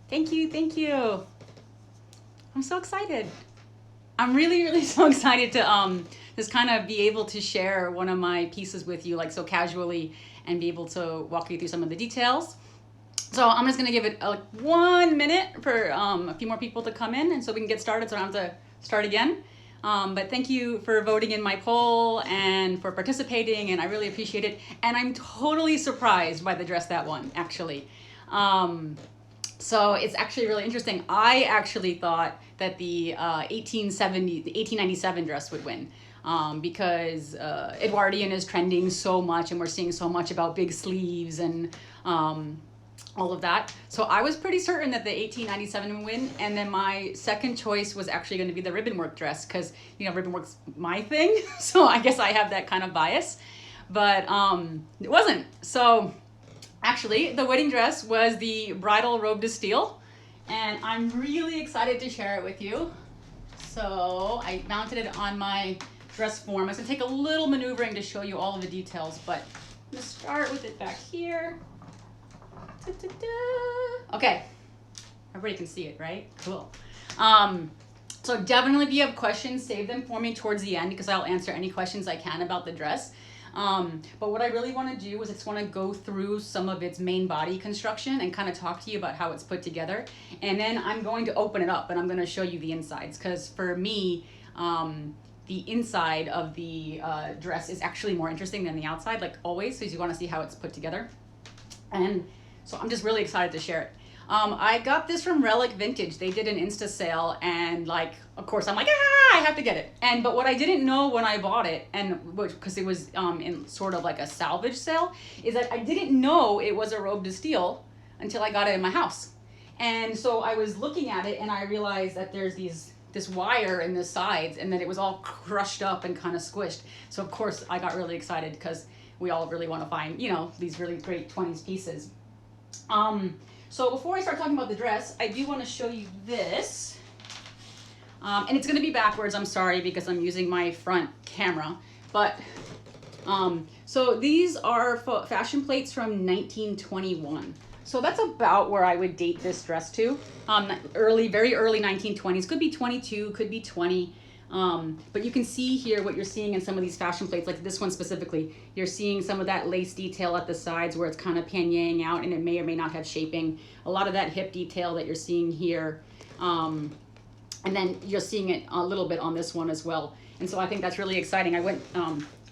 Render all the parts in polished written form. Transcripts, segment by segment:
Thank you, thank you. I'm so excited. I'm really, really so excited to just kind of be able to share one of my pieces with you, like so casually, and be able to walk you through some of the details. So I'm just gonna give it 1 minute for a few more people to come in, and so we can get started. So I don't have to start again. But thank you for voting in my poll and for participating, and I really appreciate it. And I'm totally surprised by the dress that won, actually. So it's actually really interesting. I actually thought that the 1897 dress would win. Because Edwardian is trending so much, and we're seeing so much about big sleeves and all of that. So I was pretty certain that the 1897 would win, and then my second choice was actually going to be the ribbon work dress, because ribbon work's my thing. So I guess I have that kind of bias, but it wasn't. So actually, the wedding dress was the bridal robe de style, and I'm really excited to share it with you. So I mounted it on my dress form. It's gonna take a little maneuvering to show you all of the details, but I'm gonna start with it back here. Okay, everybody can see it, right? Cool. So definitely if you have questions, save them for me towards the end, because I'll answer any questions I can about the dress. But what I really want to do is I just want to go through some of its main body construction and kind of talk to you about how it's put together. And then I'm going to open it up and I'm going to show you the insides, because for me, the inside of the dress is actually more interesting than the outside, like always, because you want to see how it's put together. And so I'm just really excited to share it. I got this from RelicVintage. They did an Insta sale, and of course I'm like, I have to get it. But what I didn't know when I bought it, and because it was in sort of like a salvage sale, is that I didn't know it was a robe de style until I got it in my house. And so I was looking at it and I realized that there's this wire in the sides, and that it was all crushed up and kind of squished. So of course I got really excited, because we all really want to find, these really great 20s pieces. So before I start talking about the dress, I do want to show you this. And it's going to be backwards, I'm sorry, because I'm using my front camera. But, so these are fashion plates from 1921. So that's about where I would date this dress to. Very early 1920s. Could be 22, could be 20. But you can see here what you're seeing in some of these fashion plates, like this one specifically. You're seeing some of that lace detail at the sides where it's kind of panniering out, and it may or may not have shaping. A lot of that hip detail that you're seeing here. And then you're seeing it a little bit on this one as well. And so I think that's really exciting. I went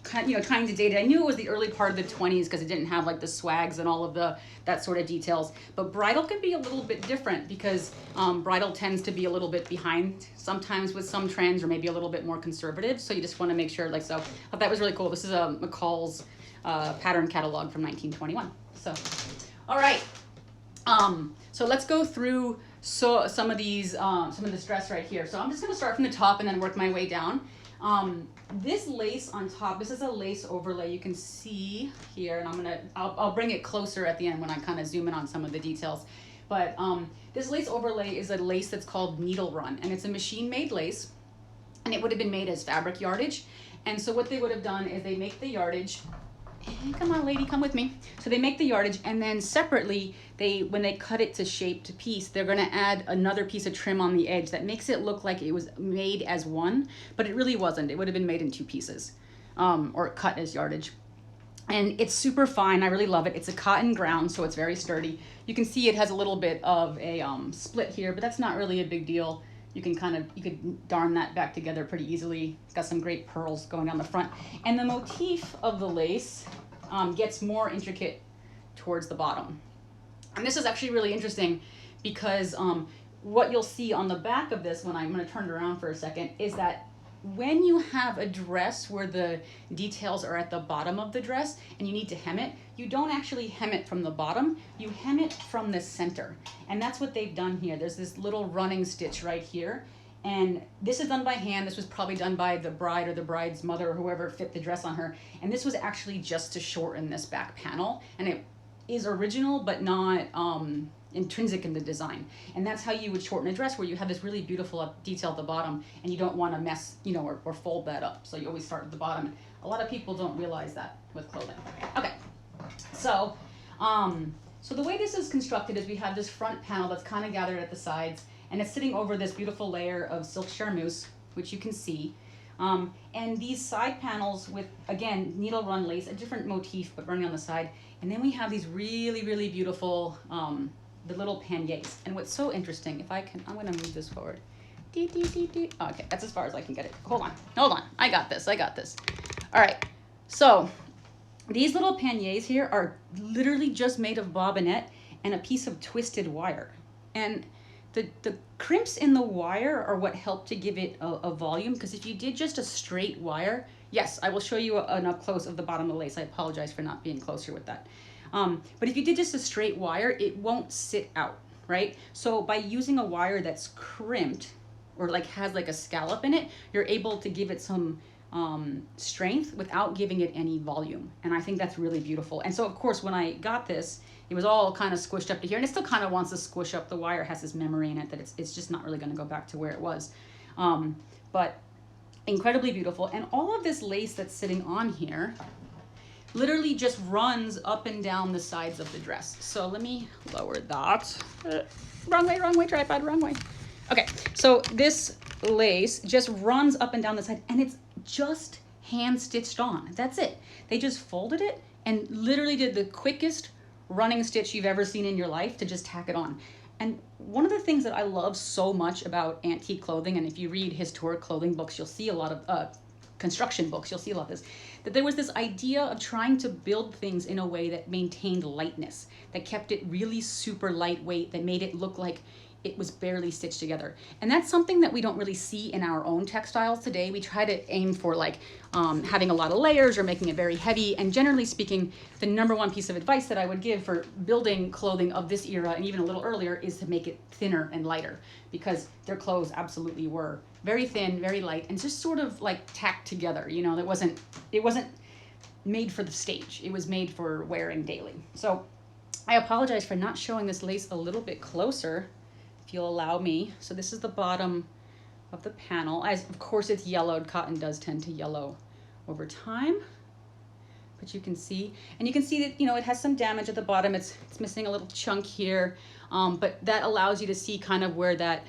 trying to date it. I knew it was the early part of the 20s because it didn't have like the swags and all of that sort of details. But bridal can be a little bit different, because bridal tends to be a little bit behind sometimes with some trends, or maybe a little bit more conservative. So you just want to make sure, so I thought that was really cool. This is a McCall's pattern catalog from 1921. So, all right. So let's go through some of this dress right here. So I'm just going to start from the top and then work my way down. This lace on top, this is a lace overlay. You can see here, and I'll bring it closer at the end when I kind of zoom in on some of the details. But this lace overlay is a lace that's called needle run, and it's a machine-made lace, and it would have been made as fabric yardage. And so what they would have done is they make the yardage. Come on, lady, come with me. So they make the yardage, and then separately, when they cut it to shape to piece, they're going to add another piece of trim on the edge that makes it look like it was made as one, but it really wasn't. It would have been made in 2 pieces, or cut as yardage. And it's super fine. I really love it. It's a cotton ground, so it's very sturdy. You can see it has a little bit of a split here, but that's not really a big deal. You could darn that back together pretty easily. It's got some great pearls going down the front. And the motif of the lace gets more intricate towards the bottom. And this is actually really interesting, because what you'll see on the back of this, when I'm going to turn it around for a second, is that when you have a dress where the details are at the bottom of the dress and you need to hem it, you don't actually hem it from the bottom, you hem it from the center. And that's what they've done here. There's this little running stitch right here. And this is done by hand. This was probably done by the bride or the bride's mother or whoever fit the dress on her. And this was actually just to shorten this back panel. And it is original, but not intrinsic in the design. And that's how you would shorten a dress, where you have this really beautiful detail at the bottom, and you don't want to mess, or fold that up. So you always start at the bottom. A lot of people don't realize that with clothing. Okay, so So the way this is constructed is we have this front panel that's kind of gathered at the sides, and it's sitting over this beautiful layer of silk charmeuse, which you can see. And these side panels with, again, needle run lace, a different motif, but running on the side. And then we have these really, really beautiful, the little panniers. And what's so interesting, if I can, I'm gonna move this forward. Okay, that's as far as I can get it. Hold on, I got this. All right, so these little panniers here are literally just made of bobinette and a piece of twisted wire. And the crimps in the wire are what help to give it a volume, because if you did just a straight wire, yes, I will show you an up close of the bottom of the lace. I apologize for not being closer with that. But if you did just a straight wire, it won't sit out, right? So by using a wire that's crimped or like has like a scallop in it, you're able to give it some strength without giving it any volume. And I think that's really beautiful. And so of course, when I got this, it was all kind of squished up to here, and it still kind of wants to squish up. The wire has this memory in it that it's just not really going to go back to where it was. But incredibly beautiful. And all of this lace that's sitting on here literally just runs up and down the sides of the dress. So let me lower that. Wrong way, tripod, wrong way. Okay, so this lace just runs up and down the side, and it's just hand stitched on. That's it. They just folded it and literally did the quickest running stitch you've ever seen in your life to just tack it on. And one of the things that I love so much about antique clothing, and if you read historic clothing books, you'll see a lot of construction books, you'll see a lot of this, that there was this idea of trying to build things in a way that maintained lightness, that kept it really super lightweight, that made it look like it was barely stitched together. And that's something that we don't really see in our own textiles today. We try to aim for like having a lot of layers or making it very heavy. And generally speaking, the number one piece of advice that I would give for building clothing of this era and even a little earlier is to make it thinner and lighter, because their clothes absolutely were very thin, very light, and just sort of like tacked together. You know, it wasn't made for the stage. It was made for wearing daily. So I apologize for not showing this lace a little bit closer, if you'll allow me. So this is the bottom of the panel. As of course it's yellowed. Cotton does tend to yellow over time, but you can see, and you can see that, you know, it has some damage at the bottom. It's missing a little chunk here, but that allows you to see kind of where that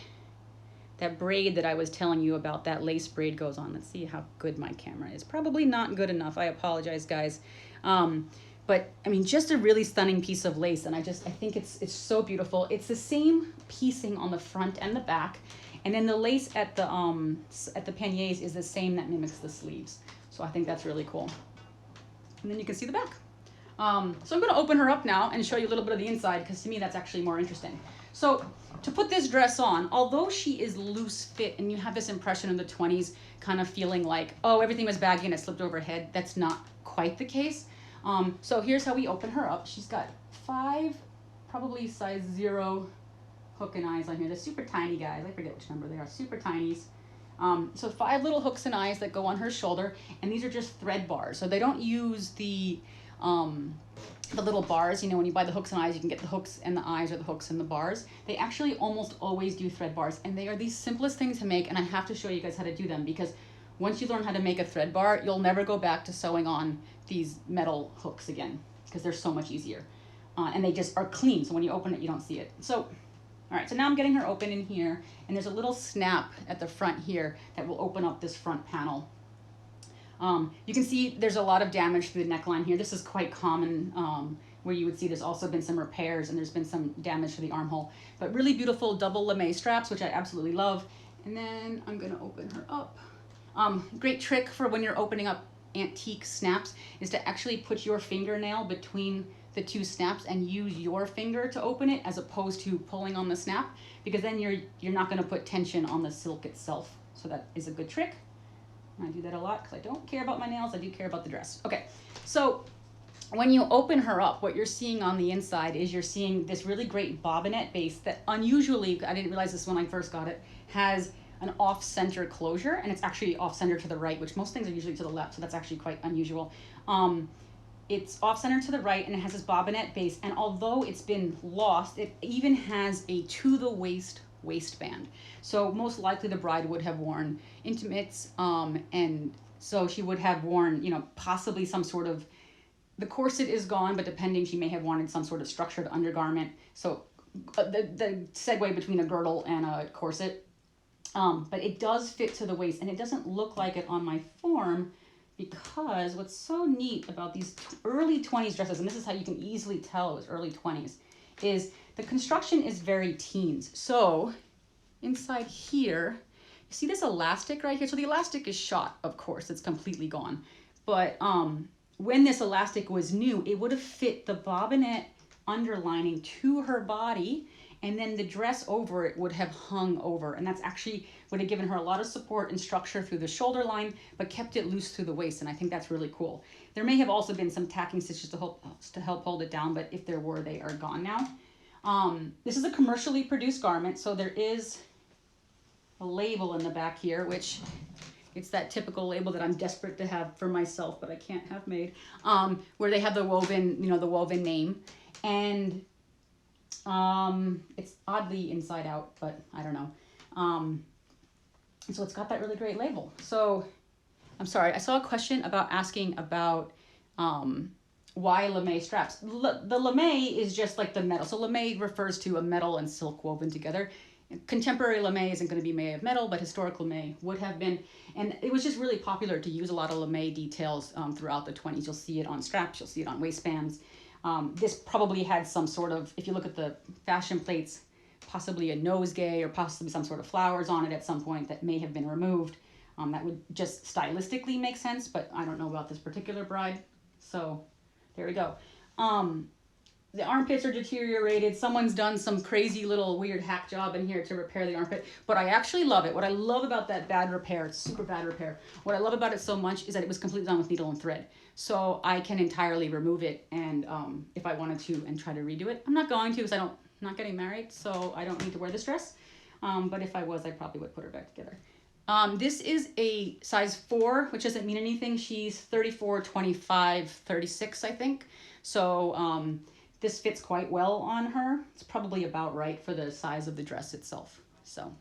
braid that I was telling you about, that lace braid, goes on. Let's see how good my camera is. Probably not good enough. I apologize, guys. But I mean, just a really stunning piece of lace, and I think it's so beautiful. It's the same piecing on the front and the back, and then the lace at the panniers is the same that mimics the sleeves. So I think that's really cool. And then you can see the back. So I'm going to open her up now and show you a little bit of the inside, because to me that's actually more interesting. So to put this dress on, although she is loose fit and you have this impression in the 20s kind of feeling like, oh, everything was baggy and it slipped over her head, that's not quite the case. So here's how we open her up. She's got 5, probably size 0 hook and eyes on here. They're super tiny, guys. I forget which number they are. Super tinies. So 5 little hooks and eyes that go on her shoulder, and these are just thread bars. So they don't use the little bars. You know, when you buy the hooks and eyes, you can get the hooks and the eyes or the hooks and the bars. They actually almost always do thread bars, and they are the simplest things to make, and I have to show you guys how to do them, because once you learn how to make a thread bar, you'll never go back to sewing on these metal hooks again, because they're so much easier. And they just are clean, so when you open it, you don't see it. So, all right, so now I'm getting her open in here, and there's a little snap at the front here that will open up this front panel. You can see there's a lot of damage to the neckline here. This is quite common, where you would see there's also been some repairs and there's been some damage to the armhole. But really beautiful double lame straps, which I absolutely love. And then I'm gonna open her up. Great trick for when you're opening up antique snaps is to actually put your fingernail between the 2 snaps and use your finger to open it, as opposed to pulling on the snap, because then you're not going to put tension on the silk itself. So that is a good trick. And I do that a lot because I don't care about my nails, I do care about the dress. Okay, so when you open her up, what you're seeing on the inside is you're seeing this really great bobinette base that unusually, I didn't realize this when I first got it, has an off-center closure, and it's actually off-center to the right, which most things are usually to the left, so that's actually quite unusual. It's off-center to the right, and it has this bobinette base, and although it's been lost, it even has a to-the-waist waistband. So most likely the bride would have worn intimates, and so she would have worn, you know, possibly some sort of The corset is gone, but depending, she may have wanted some sort of structured undergarment. So the segue between a girdle and a corset. But it does fit to the waist, and it doesn't look like it on my form, because what's so neat about these early 20s dresses, and this is how you can easily tell it was early 20s, is the construction is very teens. So inside here, you see this elastic right here? So the elastic is shot, of course, it's completely gone. But when this elastic was new, it would have fit the bobinette underlining to her body, and then the dress over it would have hung over, and that's actually would have given her a lot of support and structure through the shoulder line, but kept it loose through the waist, and I think that's really cool. There may have also been some tacking stitches to help hold it down, but if there were, they are gone now. This is a commercially produced garment, so there is a label in the back here, which it's that typical label that I'm desperate to have for myself, but I can't have made, where they have the woven, you know, the woven name, and it's oddly inside out, but I don't know. So it's got that really great label. So I'm sorry, I saw a question about asking about why lame straps. The lame is just like the metal. So lame refers to a metal and silk woven together. Contemporary lame isn't going to be made of metal, but historic lame would have been. And it was just really popular to use a lot of lame details throughout the 20s. You'll see it on straps, you'll see it on waistbands. This probably had some sort of, if you look at the fashion plates, possibly a nosegay or possibly some sort of flowers on it at some point that may have been removed. That would just stylistically make sense, but I don't know about this particular bride. So there we go. The armpits are deteriorated. Someone's done some crazy little weird hack job in here to repair the armpit, but I actually love it. What I love about that bad repair, it's super bad repair. What I love about it so much is that it was completely done with needle and thread. So I can entirely remove it, and if I wanted to, and try to redo it. I'm not going to, because I'm not getting married, so I don't need to wear this dress. But if I was, I probably would put her back together. This is a size 4, which doesn't mean anything. She's 34, 25, 36, I think. So this fits quite well on her. It's probably about right for the size of the dress itself. So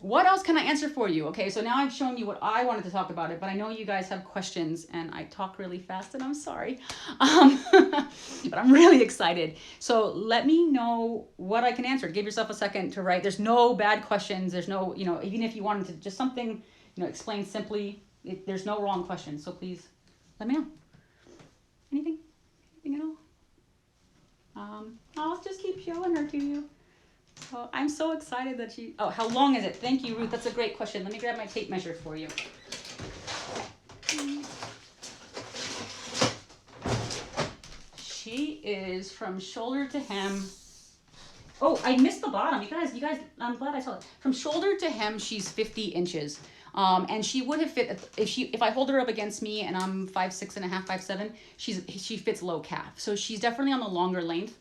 what else can I answer for you? Okay, so now I've shown you what I wanted to talk about it, but I know you guys have questions, and I talk really fast, and I'm sorry. But I'm really excited. So let me know what I can answer. Give yourself a second to write. There's no bad questions. There's no, you know, even if you wanted to just something, you know, explain simply, there's no wrong questions. So please let me know. Anything at all? I'll just keep showing her to you. Oh, I'm so excited that she... Oh, how long is it? Thank you, Ruth. That's a great question. Let me grab my tape measure for you. She is from shoulder to hem. Oh, I missed the bottom. You guys, I'm glad I saw it. From shoulder to hem, she's 50 inches. And she would have fit, if I hold her up against me and I'm 5'6.5", 5'7", she fits low calf. So she's definitely on the longer length.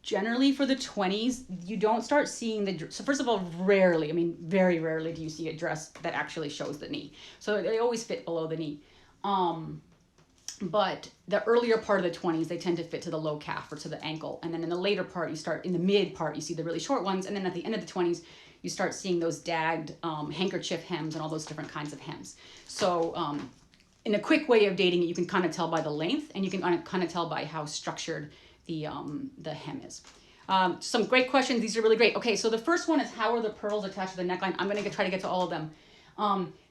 Generally for the 20s, you don't start seeing the, so first of all, rarely, I mean, very rarely do you see a dress that actually shows the knee. So they always fit below the knee. But the earlier part of the 20s, they tend to fit to the low calf or to the ankle. And then in the later part, in the mid part, you see the really short ones. And then at the end of the 20s, you start seeing those dagged handkerchief hems and all those different kinds of hems. So in a quick way of dating it, you can kind of tell by the length, and you can kind of tell by how structured the hem is. Some great questions. These are really great. Okay, so the first one is, how are the pearls attached to the neckline? I'm going to try to get to all of them.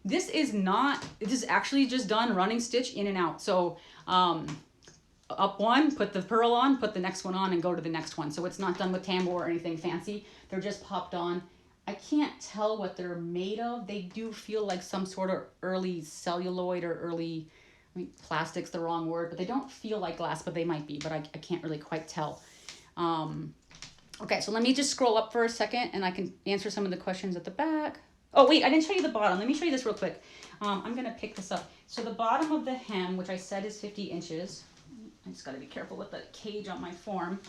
This is actually just done running stitch in and out. So up one, put the pearl on, put the next one on, and go to the next one. So it's not done with tambour or anything fancy. They're just popped on. I can't tell what they're made of. They do feel like some sort of early celluloid or early, I mean, plastic's the wrong word, but they don't feel like glass, but they might be, but I can't really quite tell. Okay, so let me just scroll up for a second, and I can answer some of the questions at the back. Oh, wait, I didn't show you the bottom. Let me show you this real quick. I'm going to pick this up. So the bottom of the hem, which I said is 50 inches, I just got to be careful with the cage on my form,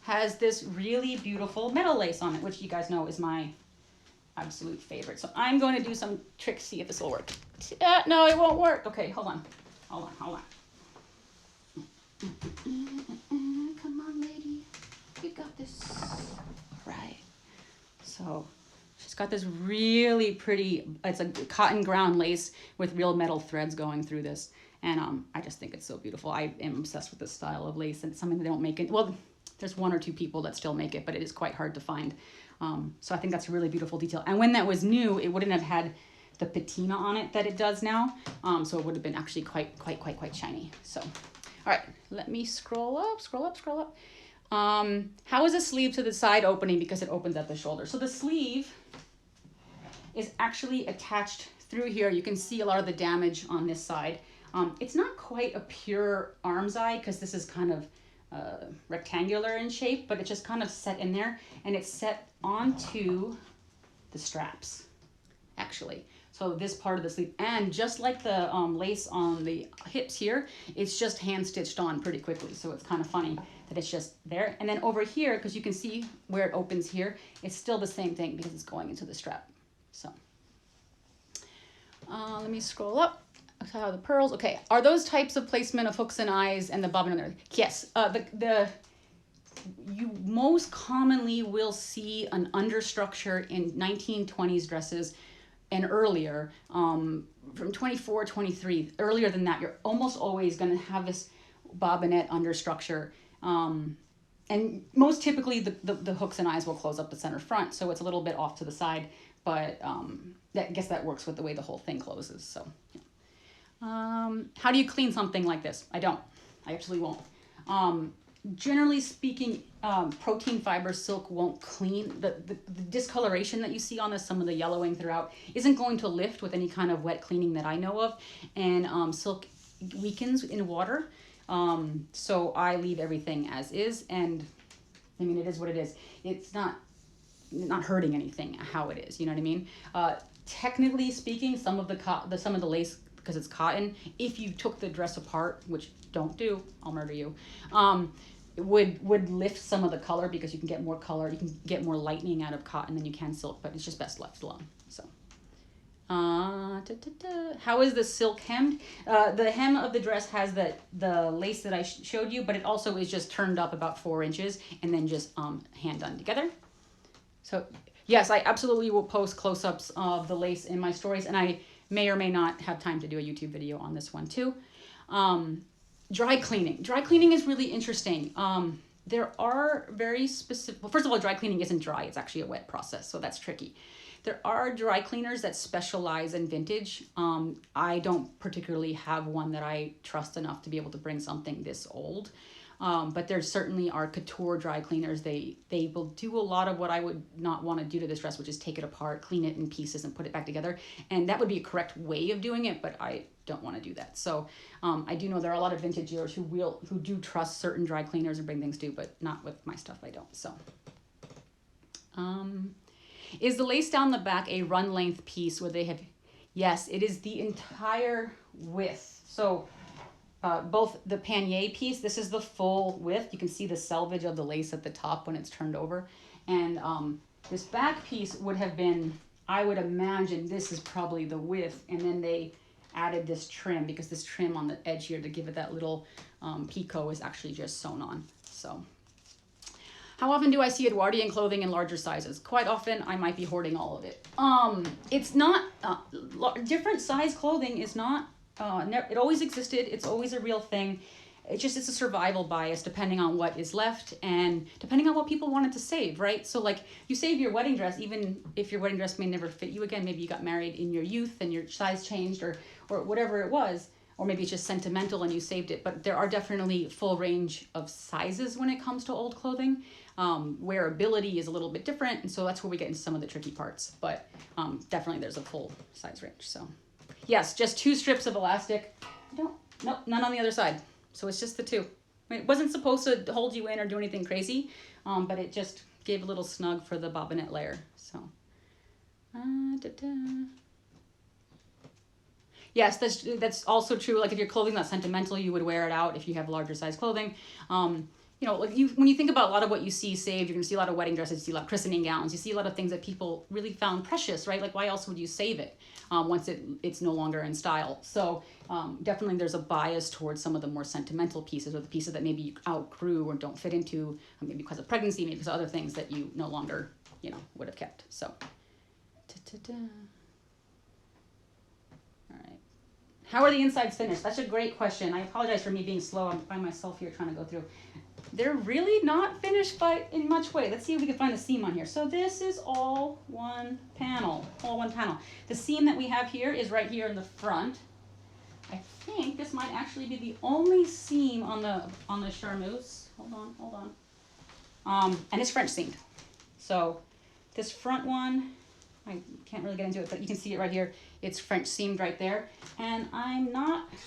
has this really beautiful metal lace on it, which you guys know is my absolute favorite. So I'm going to do some tricks, see if this will work. No, it won't work. Okay, hold on. Come on, lady. You got this. All right. So she's got this really pretty, it's a cotton ground lace with real metal threads going through this. And I just think it's so beautiful. I am obsessed with this style of lace, and it's something they don't make it. Well, there's one or two people that still make it, but it is quite hard to find. So I think that's a really beautiful detail. And when that was new, it wouldn't have had the patina on it that it does now. So it would have been actually quite shiny. So, all right, let me scroll up. How is the sleeve to the side opening? Because it opens at the shoulder. So the sleeve is actually attached through here. You can see a lot of the damage on this side. It's not quite a pure arm's eye because this is kind of rectangular in shape, but it's just kind of set in there, and it's set onto the straps actually. So this part of the sleeve, and just like the lace on the hips here, it's just hand stitched on pretty quickly. So it's kind of funny that it's just there. And then over here, because you can see where it opens here, it's still the same thing because it's going into the strap. So let me scroll up. The pearls. Okay, are those types of placement of hooks and eyes and the bobbin on there? Yes. You most commonly will see an understructure in 1920s dresses and earlier, from 24, 23. Earlier than that, you're almost always going to have this bobbinette understructure. And most typically, the hooks and eyes will close up the center front, so it's a little bit off to the side. But I guess that works with the way the whole thing closes. So. Yeah. How do you clean something like this? I actually won't. Generally speaking, protein fiber silk won't clean. The discoloration that you see on this, some of the yellowing throughout, isn't going to lift with any kind of wet cleaning that I know of. And silk weakens in water. So I leave everything as is. And I mean, it is what it is. It's not hurting anything how it is. You know what I mean? Technically speaking, some of the lace, because it's cotton, if you took the dress apart, which don't do, I'll murder you, it would lift some of the color because you can get more color, you can get more lightening out of cotton than you can silk, but it's just best left alone. So, how is the silk hemmed? The hem of the dress has the lace that I showed you, but it also is just turned up about 4 inches and then just hand done together. So yes, I absolutely will post close-ups of the lace in my stories, and I may or may not have time to do a YouTube video on this one too. Dry cleaning. Dry cleaning is really interesting. There are very specific, well, first of all, dry cleaning isn't dry, it's actually a wet process, so that's tricky. There are dry cleaners that specialize in vintage. I don't particularly have one that I trust enough to be able to bring something this old. But there certainly are couture dry cleaners. They will do a lot of what I would not want to do to this dress, which is take it apart, clean it in pieces, and put it back together. And that would be a correct way of doing it, but I don't want to do that. So I do know there are a lot of vintage dealers who do trust certain dry cleaners and bring things to, but not with my stuff. I don't. So is the lace down the back a run length piece where they have? Yes, it is the entire width. So. Both the pannier piece, this is the full width. You can see the selvage of the lace at the top when it's turned over. And this back piece would have been, I would imagine this is probably the width. And then they added this trim because this trim on the edge here to give it that little picot is actually just sewn on. So how often do I see Edwardian clothing in larger sizes? Quite often. I might be hoarding all of it. It's not, different size clothing is not, it always existed. It's always a real thing. It's a survival bias depending on what is left and depending on what people wanted to save, right? So like you save your wedding dress, even if your wedding dress may never fit you again. Maybe you got married in your youth and your size changed or whatever it was, or maybe it's just sentimental and you saved it. But there are definitely full range of sizes when it comes to old clothing. Wearability is a little bit different, and so that's where we get into some of the tricky parts. But definitely there's a full size range. So. Yes, just 2 strips of elastic. Nope, none on the other side. So it's just the 2. It wasn't supposed to hold you in or do anything crazy, but it just gave a little snug for the bobbinette layer. So, yes, that's also true. Like if your clothing's not sentimental, you would wear it out if you have larger size clothing. You know, like when you think about a lot of what you see saved, you're gonna see a lot of wedding dresses, you see a lot of christening gowns, you see a lot of things that people really found precious, right? Like why else would you save it once it's no longer in style? So definitely there's a bias towards some of the more sentimental pieces or the pieces that maybe you outgrew or don't fit into, maybe because of pregnancy, maybe because of other things that you no longer, would have kept. So, all right. How are the insides finished? That's a great question. I apologize for me being slow. I'm by myself here trying to go through. They're really not finished in much way. Let's see if we can find the seam on here. So this is all one panel, The seam that we have here is right here in the front. I think this might actually be the only seam on the charmeuse. Hold on. And it's French seamed. So this front one, I can't really get into it, but you can see it right here. It's French seamed right there. And I'm not, let's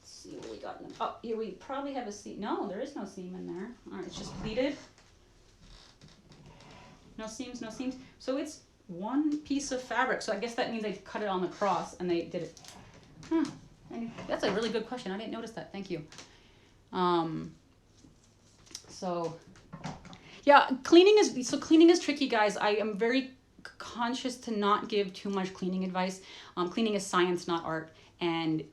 see what we got. Oh, here we probably have a seam. No, there is no seam in there. All right, it's just pleated. No seams, no seams. So it's one piece of fabric. So I guess that means they cut it on the cross and they did it. Huh. And that's a really good question. I didn't notice that. Thank you. So yeah, cleaning is tricky, guys. I am very conscious to not give too much cleaning advice. Cleaning is science, not art. And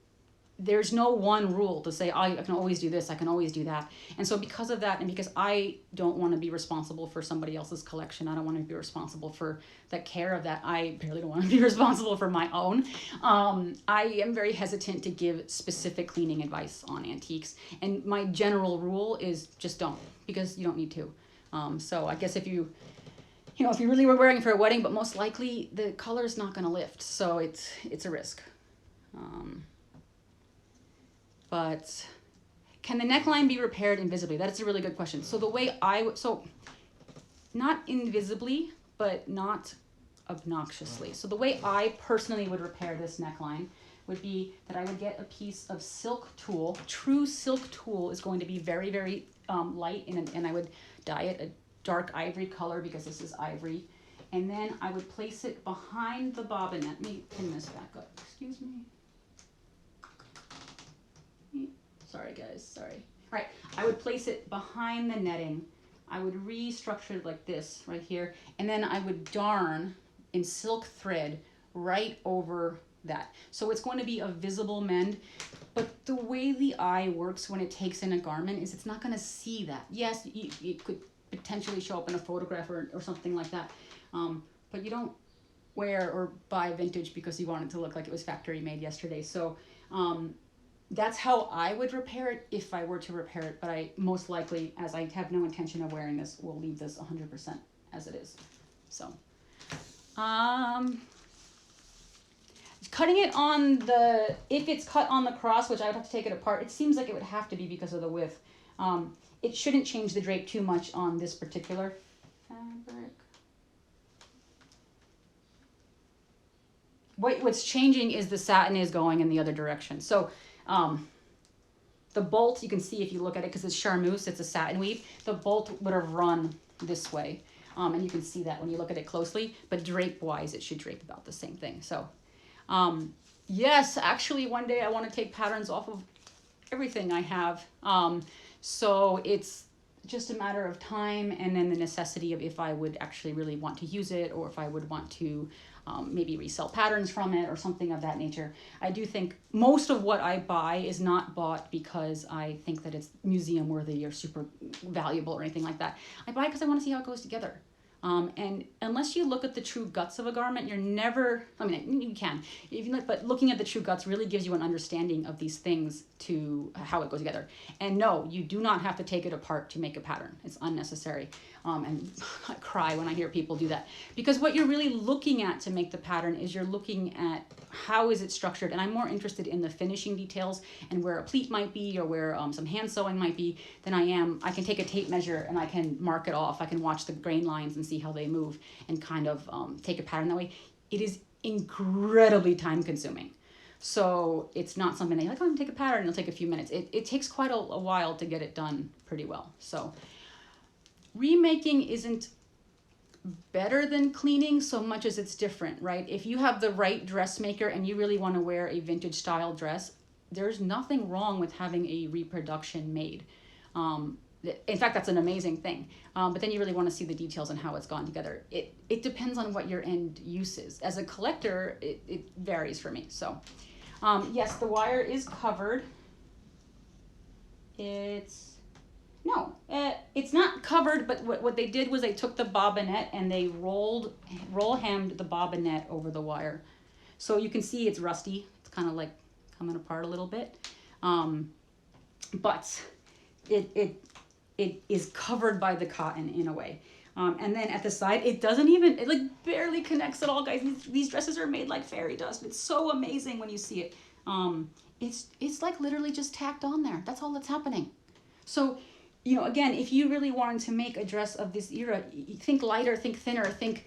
there's no one rule to say, oh, I can always do this, I can always do that. And so because of that, and because I don't want to be responsible for somebody else's collection, I don't want to be responsible for the care of that. I barely don't want to be responsible for my own. I am very hesitant to give specific cleaning advice on antiques. And my general rule is just don't, because you don't need to. So I guess if you really were wearing for a wedding, but most likely the color is not going to lift. So it's a risk. But can the neckline be repaired invisibly? That is a really good question. So the way not invisibly, but not obnoxiously. So the way I personally would repair this neckline would be that I would get a piece of silk tulle. True silk tulle is going to be very, very light, and I would dye it a dark ivory color because this is ivory. And then I would place it behind the bobbinette. Let me pin this back up. Excuse me. Sorry, guys. Sorry. All right. I would place it behind the netting. I would restructure it like this right here. And then I would darn in silk thread right over that. So it's going to be a visible mend. But the way the eye works when it takes in a garment is it's not going to see that. Yes, it could potentially show up in a photograph or something like that. But you don't wear or buy vintage because you want it to look like it was factory made yesterday. So that's how I would repair it if I were to repair it. But I most likely, as I have no intention of wearing this, will leave this 100% as it is. So cutting it on if it's cut on the cross, which I would have to take it apart, it seems like it would have to be because of the width. It shouldn't change the drape too much on this particular fabric. What's changing is the satin is going in the other direction. So the bolt, you can see if you look at it, because it's charmeuse, it's a satin weave, the bolt would have run this way. And you can see that when you look at it closely, but drape-wise, it should drape about the same thing. So yes, actually one day I want to take patterns off of everything I have. So it's just a matter of time and then the necessity of if I would actually really want to use it, or if I would want to maybe resell patterns from it or something of that nature. I do think most of what I buy is not bought because I think that it's museum worthy or super valuable or anything like that. I buy it because I want to see how it goes together. And unless you look at the true guts of a garment, you're never, I mean, you can, but looking at the true guts really gives you an understanding of these things to how it goes together. And no, you do not have to take it apart to make a pattern. It's unnecessary. And I cry when I hear people do that, because what you're really looking at to make the pattern is you're looking at how is it structured. And I'm more interested in the finishing details and where a pleat might be or where some hand sewing might be than I can take a tape measure and I can mark it off. I can watch the grain lines and see how they move and kind of take a pattern that way. It is incredibly time consuming. So it's not something that you're like, oh, I'm gonna take a pattern and it'll take a few minutes. It takes quite a while to get it done pretty well. So remaking isn't better than cleaning so much as it's different, right? If you have the right dressmaker and you really want to wear a vintage style dress, there's nothing wrong with having a reproduction made. In fact, that's an amazing thing. But then you really want to see the details and how it's gone together. It depends on what your end use is. As a collector, it varies for me. So yes, the wire is covered. It's not covered, but what they did was they took the bobbinette and they roll hemmed the bobbinette over the wire. So you can see it's rusty. It's kind of like coming apart a little bit. But it is covered by the cotton in a way. And then at the side, it doesn't even, it like barely connects at all, guys. These dresses are made like fairy dust. It's so amazing when you see it. It's like literally just tacked on there. That's all that's happening. So, you know, again, if you really wanted to make a dress of this era, think lighter, think thinner, think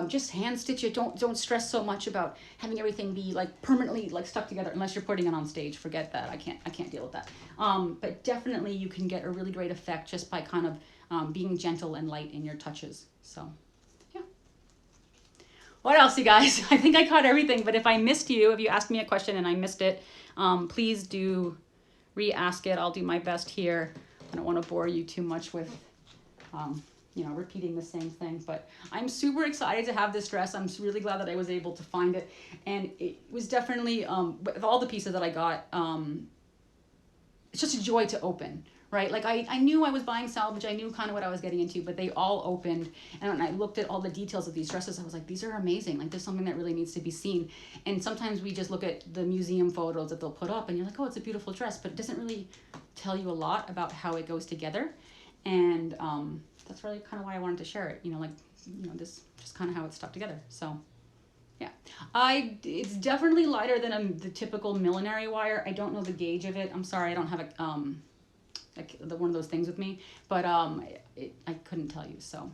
just hand stitch it. Don't stress so much about having everything be like permanently like stuck together unless you're putting it on stage. Forget that. I can't deal with that. But definitely you can get a really great effect just by kind of being gentle and light in your touches. So yeah. What else, you guys? I think I caught everything, but if I missed you, if you asked me a question and I missed it, please do re-ask it. I'll do my best here. I don't want to bore you too much with you know, repeating the same thing, but I'm super excited to have this dress. I'm really glad that I was able to find it, and it was definitely with all the pieces that I got, it's just a joy to open, right? Like I knew I was buying salvage, I knew kind of what I was getting into, but they all opened, and when I looked at all the details of these dresses, I was like, these are amazing. Like, there's something that really needs to be seen. And sometimes we just look at the museum photos that they'll put up and you're like, oh, it's a beautiful dress, but it doesn't really tell you a lot about how it goes together. And that's really kind of why I wanted to share it, you know, like, you know, this just kind of how it's stuck together. So yeah, it's definitely lighter than the typical millinery wire. I don't know the gauge of it. I'm sorry, I don't have a like one of those things with me, but I couldn't tell you. So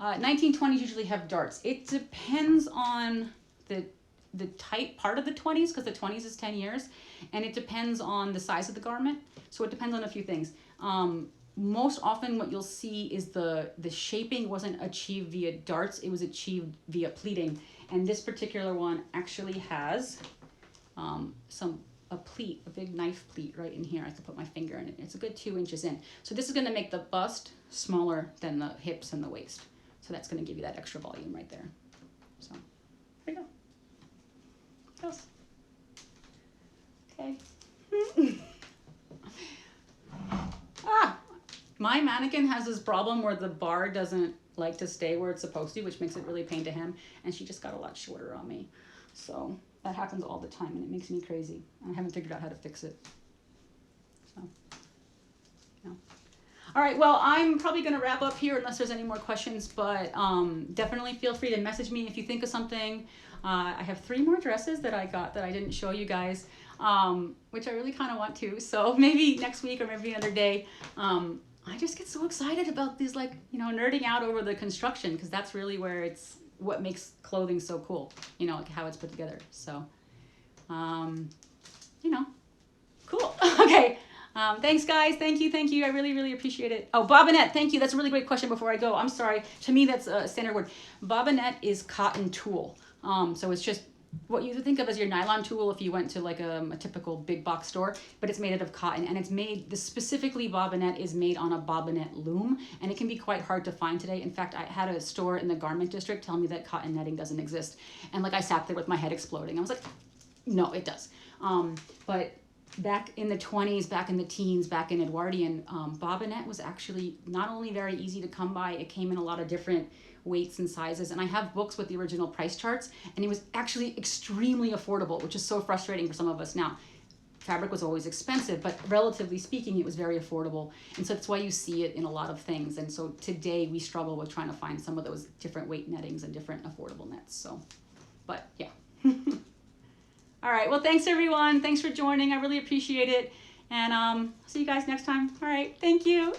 1920s usually have darts. It depends on the tight part of the 20s, because the 20s is 10 years, and it depends on the size of the garment. So it depends on a few things. Most often what you'll see is the shaping wasn't achieved via darts, it was achieved via pleating. And this particular one actually has a pleat, a big knife pleat right in here. I could put my finger in it. It's a good 2 inches in. So this is gonna make the bust smaller than the hips and the waist. So that's gonna give you that extra volume right there. So there you go. What else? Okay. My mannequin has this problem where the bar doesn't like to stay where it's supposed to, which makes it really pain to hem, and she just got a lot shorter on me. So that happens all the time, and it makes me crazy. I haven't figured out how to fix it. So, yeah. All right, well, I'm probably gonna wrap up here unless there's any more questions, but definitely feel free to message me if you think of something. I have 3 more dresses that I got that I didn't show you guys, which I really kind of want to. So maybe next week or maybe another day. I just get so excited about these, like, you know, nerding out over the construction, because that's really where it's what makes clothing so cool, you know, like how it's put together. So, you know, cool. Okay. Thanks, guys. Thank you. I really, really appreciate it. Oh, bobinette. Thank you. That's a really great question before I go. I'm sorry. To me, that's a standard word. Bobinette is cotton tulle. So it's just what you would think of as your nylon tulle if you went to like a typical big box store, but it's made out of cotton, and it's made, specifically bobinette is made on a bobinette loom, and it can be quite hard to find today. In fact, I had a store in the garment district tell me that cotton netting doesn't exist, and like I sat there with my head exploding. I was like, no, it does. But back in the 20s, back in the teens, back in Edwardian, bobinette was actually not only very easy to come by, it came in a lot of different weights and sizes, and I have books with the original price charts, and it was actually extremely affordable, which is so frustrating for some of us now. Fabric was always expensive, but relatively speaking, it was very affordable, and so that's why you see it in a lot of things. And so today we struggle with trying to find some of those different weight nettings and different affordable nets. So, but yeah. All right, well, thanks everyone. Thanks for joining. I really appreciate it, and see you guys next time. All right, thank you.